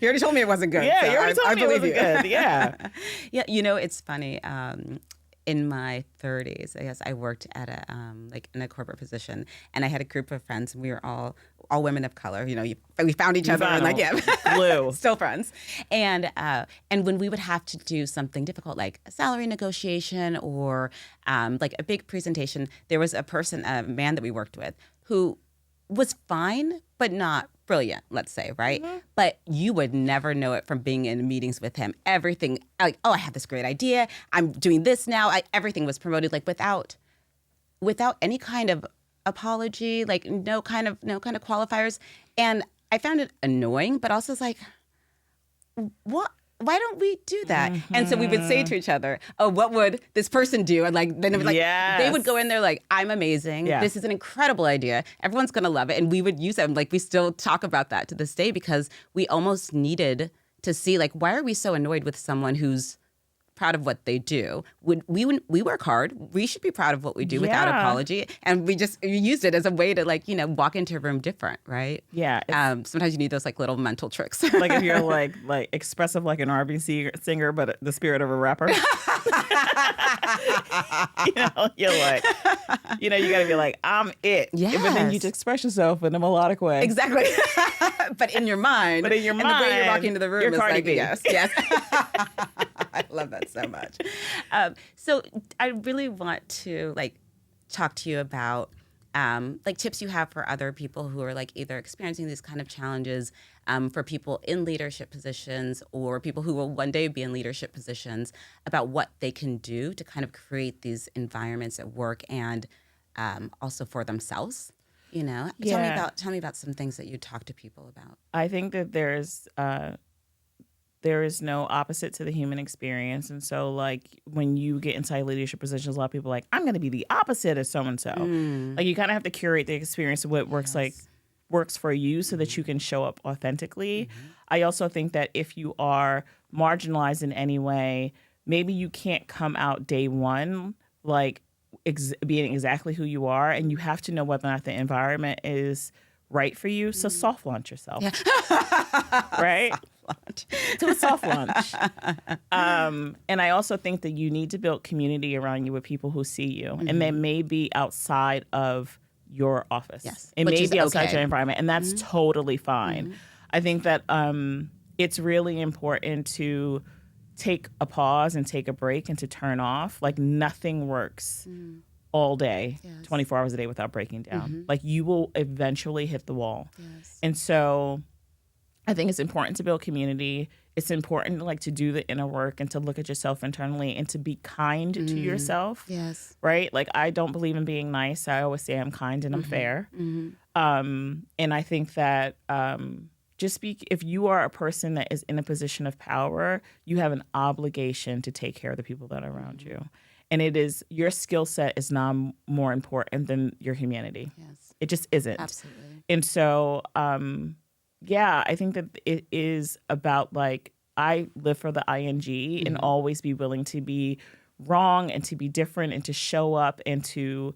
You already told me it wasn't good. Yeah, so you already told me it wasn't good. Yeah. Yeah, it's funny. In my 30s, I guess I worked at in a corporate position, and I had a group of friends, and we were all women of color. We found each other, and glue, still friends. And when we would have to do something difficult, like a salary negotiation or like a big presentation, there was a man that we worked with who was fine, but not brilliant, let's say, right? Mm-hmm. But you would never know it from being in meetings with him. Everything, like, oh, I have this great idea. I'm doing this now. Everything was promoted, like, without any kind of apology, like no kind of qualifiers. And I found it annoying, but also it's like, what? Why don't we do that? Mm-hmm. And so we would say to each other, oh, what would this person do? And then it was they would go in there like, I'm amazing. Yeah. This is an incredible idea. Everyone's going to love it. And we would use them. Like, we still talk about that to this day, because we almost needed to see, like, why are we so annoyed with someone who's proud of what they do? We work hard. We should be proud of what we do without apology. And we used it as a way to, like, walk into a room different, right? Yeah. Sometimes you need those, like, little mental tricks. Like, if you're like expressive like an R&B singer, but the spirit of a rapper. You're like, you got to be like, I'm it. Yes. But then you just express yourself in a melodic way. Exactly. But in your mind. And the way you're walking into the room is Cardi like, B. Yes. I love that so much. So I really want to, like, talk to you about like tips you have for other people who are, like, either experiencing these kind of challenges, for people in leadership positions or people who will one day be in leadership positions, about what they can do to kind of create these environments at work and also for themselves. Tell me about some things that you talk to people about. I think that there is no opposite to the human experience. And so, like, when you get inside leadership positions, a lot of people are like, I'm going to be the opposite of so-and-so. Like, you kind of have to curate the experience of what works for you so that you can show up authentically. Mm-hmm. I also think that if you are marginalized in any way, maybe you can't come out day one, like, being exactly who you are, and you have to know whether or not the environment is right for you. So soft launch yourself. Yeah. Right? To a soft launch. And I also think that you need to build community around you with people who see you. Mm-hmm. And that may be outside of your office. Yes. It may be outside your environment. And that's totally fine. Mm-hmm. I think that it's really important to take a pause and take a break and to turn off. Like, nothing works all day, 24 hours a day without breaking down. Mm-hmm. Like, you will eventually hit the wall. Yes. And so I think it's important to build community. It's important, like, to do the inner work and to look at yourself internally and to be kind to yourself. Yes. Right? Like, I don't believe in being nice. I always say I'm kind and I'm fair. Mm-hmm. And I think that if you are a person that is in a position of power, you have an obligation to take care of the people that are around you. And it is, your skill set is not more important than your humanity. Yes. It just isn't. Absolutely. And so, I think that it is about like, I live for the ING and always be willing to be wrong and to be different and to show up and to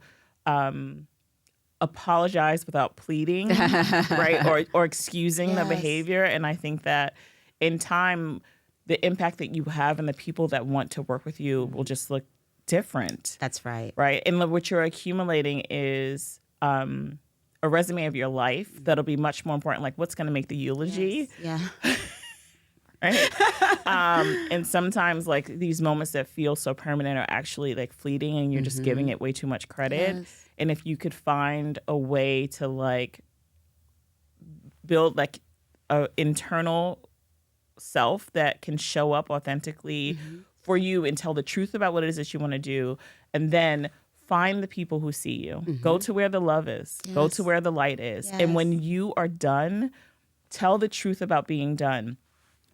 apologize without pleading, right? Or excusing the behavior. And I think that in time, the impact that you have and the people that want to work with you will just look different. That's right. Right. And what you're accumulating is a resume of your life that'll be much more important. Like, what's going to make the eulogy? Yes. Yeah. Right. And sometimes like these moments that feel so permanent are actually like fleeting and you're just giving it way too much credit. Yes. And if you could find a way to like build like a internal self that can show up authentically for you and tell the truth about what it is that you want to do, and then find the people who see you. Go to where the love is. Yes. Go to where the light is. Yes. And when you are done, tell the truth about being done.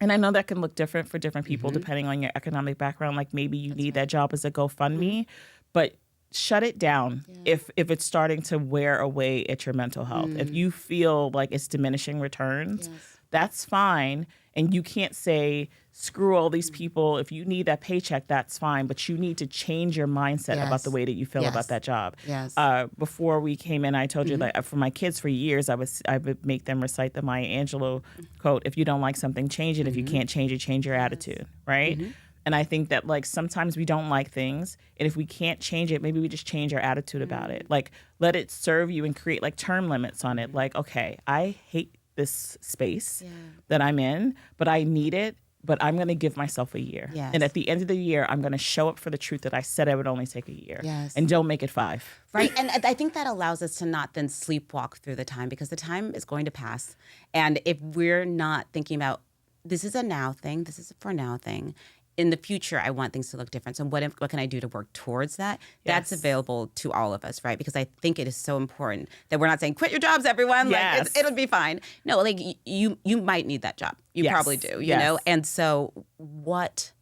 And I know that can look different for different people depending on your economic background. Like maybe you need that job as a GoFundMe, but shut it down if it's starting to wear away at your mental health. If you feel like it's diminishing returns, that's fine. And you can't say, screw all these people. If you need that paycheck, that's fine. But you need to change your mindset about the way that you feel about that job. Yes. Before we came in, I told you that for my kids for years, I would make them recite the Maya Angelou quote, if you don't like something, change it. If you can't change it, change your attitude. Right? And I think that like sometimes we don't like things. And if we can't change it, maybe we just change our attitude about it. Like let it serve you and create like term limits on it. Like, okay, I hate this space that I'm in, but I need it. But I'm going to give myself a year. Yes. And at the end of the year, I'm going to show up for the truth that I said I would only take a year. Yes. And don't make it 5. Right. And I think that allows us to not then sleepwalk through the time, because the time is going to pass. And if we're not thinking about, this is a now thing, this is a for now thing, in the future, I want things to look different. So what can I do to work towards that? That's available to all of us, right? Because I think it is so important that we're not saying, quit your jobs, everyone. Like, it'll be fine. No, like you might need that job. You probably do, you know? And so what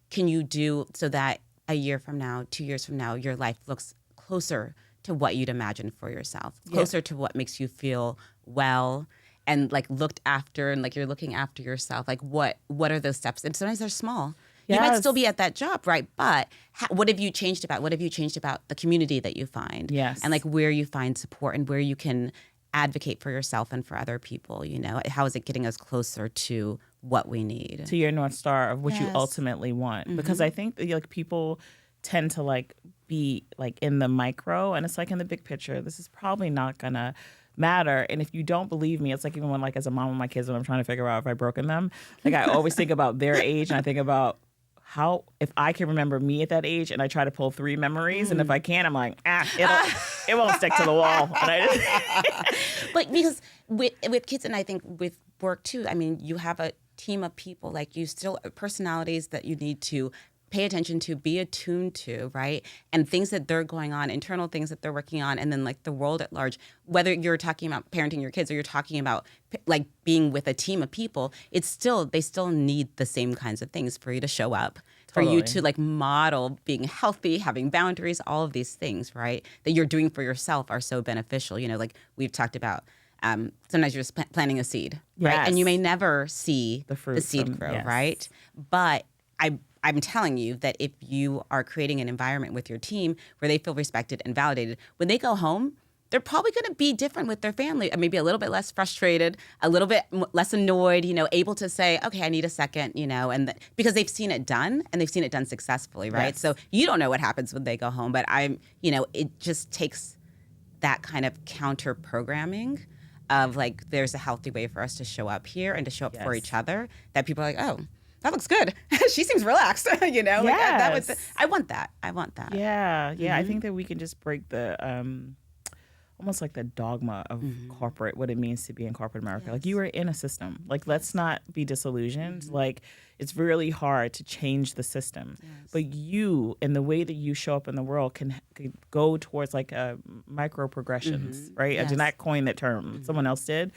can you do so that a year from now, 2 years from now, your life looks closer to what you'd imagine for yourself, closer to what makes you feel well and like looked after, and like you're looking after yourself. Like what are those steps? And sometimes they're small. You might still be at that job, right? But what have you changed about? What have you changed about the community that you find? Yes. And like where you find support and where you can advocate for yourself and for other people, you know? How is it getting us closer to what we need? To your North Star of what you ultimately want. Because I think like people tend to like be like in the micro, and it's like in the big picture, this is probably not gonna matter. And if you don't believe me, it's like even when like as a mom with my kids, when I'm trying to figure out if I've broken them, like I always think about their age, and I think about how, if I can remember me at that age, and I try to pull 3 memories, and if I can't, I'm like, it won't stick to the wall. But because with kids, and I think with work too, I mean, you have a team of people, like you still, personalities that you need to pay attention to, be attuned to, right? And things that they're going on, internal things that they're working on, and then like the world at large, whether you're talking about parenting your kids or you're talking about like being with a team of people, they still need the same kinds of things for you to show up, for you to like model being healthy, having boundaries, all of these things, right? That you're doing for yourself are so beneficial. You know, like we've talked about, sometimes you're just planting a seed, right? And you may never see the seed grow, right? But I'm telling you that if you are creating an environment with your team where they feel respected and validated, when they go home, they're probably going to be different with their family, maybe a little bit less frustrated, a little bit less annoyed, you know, able to say, okay, I need a second, you know, and because they've seen it done and they've seen it done successfully, right? So you don't know what happens when they go home, but it just takes that kind of counter programming of like, there's a healthy way for us to show up here and to show up for each other, that people are like, oh, that looks good. She seems relaxed, you know? Yes. Like I want that. Yeah. I think that we can just break the almost like the dogma of corporate, what it means to be in corporate America. Like you are in a system. Like let's not be disillusioned. Like it's really hard to change the system. But you and the way that you show up in the world can go towards like micro progressions, right? I did not coin that term. Someone else did.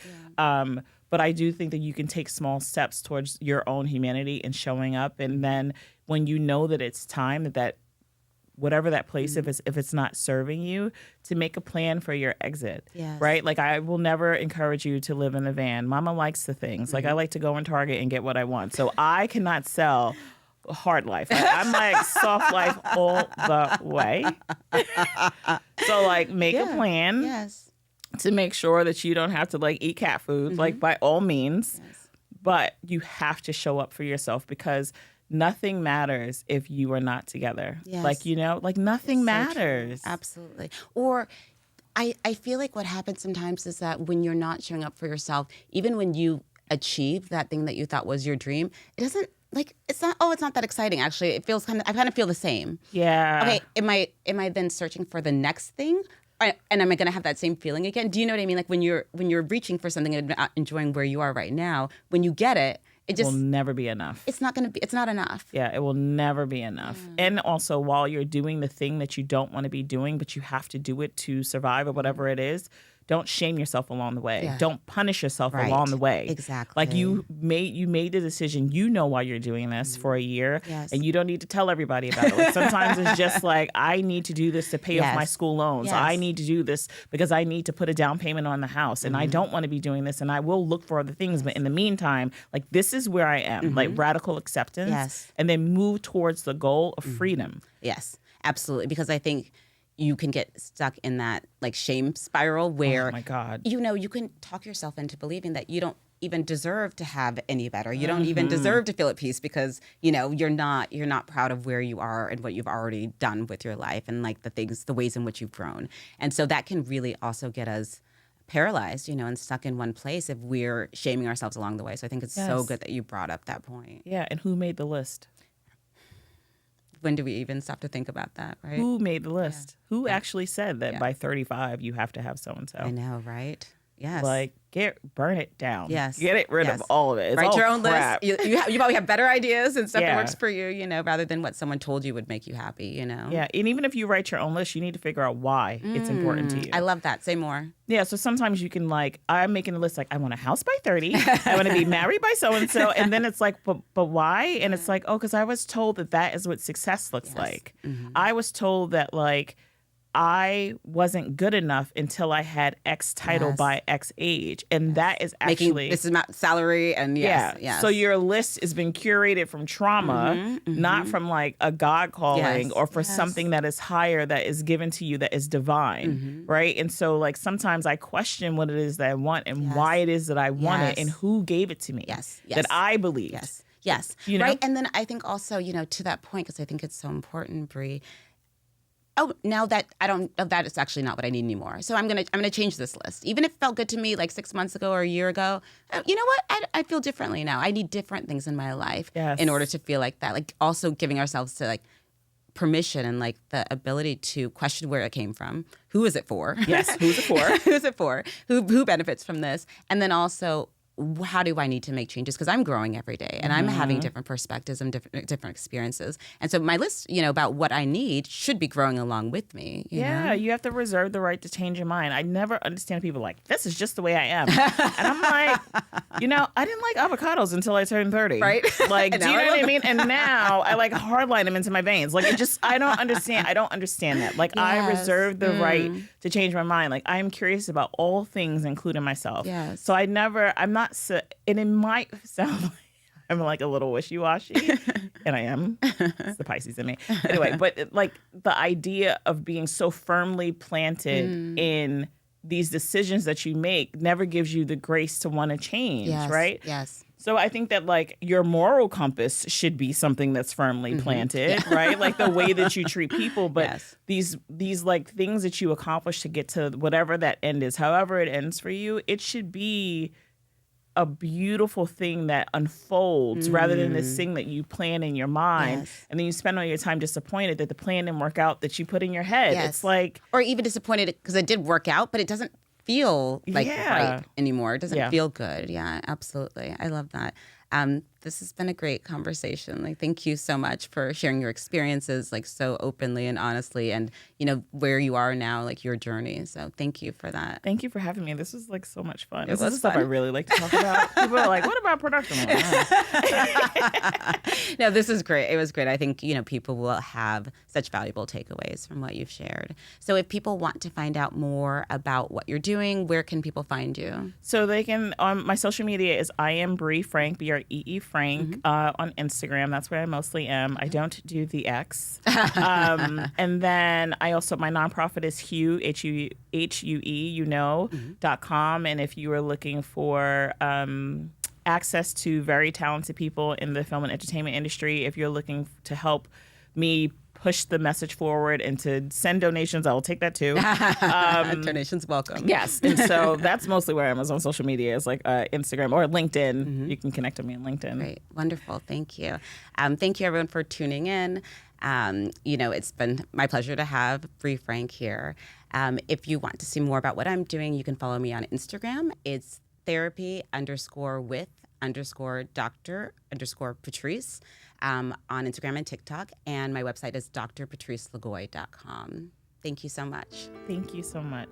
But I do think that you can take small steps towards your own humanity and showing up. And then when you know that it's time, that whatever that place, if it's not serving you, to make a plan for your exit, right? Like, I will never encourage you to live in a van. Mama likes the things. Like, I like to go in Target and get what I want. So I cannot sell hard life. I'm like soft life all the way. So, like, make a plan to make sure that you don't have to, like, eat cat food, like, by all means. But you have to show up for yourself, because nothing matters if you are not together. Like, you know, like, nothing matters. Absolutely. Or I feel like what happens sometimes is that when you're not showing up for yourself, even when you achieve that thing that you thought was your dream, it doesn't, like, it's not that exciting. Actually, it feels I kind of feel the same. Okay, am I then searching for the next thing? And am I going to have that same feeling again? Do you know what I mean? Like, when you're reaching for something and not enjoying where you are right now, when you get it, it just will never be enough. It's not enough. Yeah, it will never be enough. And also, while you're doing the thing that you don't want to be doing, but you have to do it to survive or whatever it is, don't shame yourself along the way. Don't punish yourself along the way. Exactly. Like, you made the decision. You know why you're doing this for a year, and you don't need to tell everybody about it. Like, sometimes it's just like, I need to do this to pay off my school loans. I need to do this because I need to put a down payment on the house, and I don't want to be doing this, and I will look for other things. But in the meantime, like, this is where I am. Like, radical acceptance, and then move towards the goal of freedom. Yes, absolutely. Because I think you can get stuck in that, like, shame spiral where, oh my God, you know, you can talk yourself into believing that you don't even deserve to have any better. You don't even deserve to feel at peace because, you know, you're not proud of where you are and what you've already done with your life and, like, the ways in which you've grown. And so that can really also get us paralyzed, you know, and stuck in one place if we're shaming ourselves along the way. So I think it's so good that you brought up that point. Yeah, and who made the list? When do we even stop to think about that, right? Who made the list? Who actually said that by 35 you have to have so-and-so? I know, right? Yes. Like, burn it down. Yes. Get rid of all of it. It's Write all your own crap. list. You probably have better ideas and stuff that works for you, you know, rather than what someone told you would make you happy, you know? Yeah, and even if you write your own list, you need to figure out why it's important to you. I love that. Say more. Yeah, so sometimes you can, like, I'm making a list, like, I want a house by 30. I want to be married by so-and-so. And then it's like, but why? And it's like, oh, because I was told that is what success looks like. I was told that, like, I wasn't good enough until I had X title by X age. And that is actually... this is my salary and So your list has been curated from trauma, not from, like, a God calling or for something that is higher, that is given to you, that is divine, right? And so, like, sometimes I question what it is that I want and why it is that I want it and who gave it to me that I believe. Yes. You know? Right. And then I think also, you know, to that point, because I think it's so important, Bree, now that I don't know, that it's actually not what I need anymore. So I'm gonna change this list. Even if it felt good to me like 6 months ago or a year ago, you know what? I feel differently now. I need different things in my life in order to feel like that. Like, also giving ourselves to, like, permission and, like, the ability to question where it came from. Who is it for? Yes, who's it for? Who's it for? Who benefits from this? And then also, how do I need to make changes? Because I'm growing every day and I'm having different perspectives and different experiences. And so my list, you know, about what I need should be growing along with me. You know? You have to reserve the right to change your mind. I never understand people like, this is just the way I am. And I'm like, you know, I didn't like avocados until I turned 30. Right. Like, do you know what I mean? And now I, like, hardline them into my veins. Like, it just, I don't understand that. Like, I reserve the right to change my mind. Like, I'm curious about all things, including myself. Yes. So I'm not, and it might sound like I'm, like, a little wishy-washy, and I am. It's the Pisces in me. Anyway, but, like, the idea of being so firmly planted in these decisions that you make never gives you the grace to want to change, right? Yes. So I think that, like, your moral compass should be something that's firmly planted, right? Like, the way that you treat people, but these like things that you accomplish to get to whatever that end is, however it ends for you, it should be a beautiful thing that unfolds rather than this thing that you plan in your mind and then you spend all your time disappointed that the plan didn't work out that you put in your head. It's like, or even disappointed because it did work out, but it doesn't feel like right anymore. It doesn't feel good. Yeah, absolutely. I love that. This has been a great conversation. Like, thank you so much for sharing your experiences, like, so openly and honestly, and, you know, where you are now, like, your journey. So thank you for that. Thank you for having me. This was, like, so much fun. This is stuff I really like to talk about. People are like, what about production? No, this is great. It was great. I think, you know, people will have such valuable takeaways from what you've shared. So if people want to find out more about what you're doing, where can people find you? So they can, on my social media is I am Bree Frank, BREE Frank, on Instagram. That's where I mostly am. I don't do the X. And then I also, my nonprofit is Hue, H-U-E, you know.com. And if you are looking for access to very talented people in the film and entertainment industry, if you're looking to help me push the message forward and to send donations, I will take that too. Donations welcome. Yes. And so that's mostly where I am, is on social media. It's like Instagram or LinkedIn. You can connect with me on LinkedIn. Great. Wonderful. Thank you. Thank you, everyone, for tuning in. You know, it's been my pleasure to have Bree Frank here. If you want to see more about what I'm doing, you can follow me on Instagram. It's therapy_with_Dr_Patrice on Instagram and TikTok. And my website is drpatricelegoy.com. Thank you so much. Thank you so much.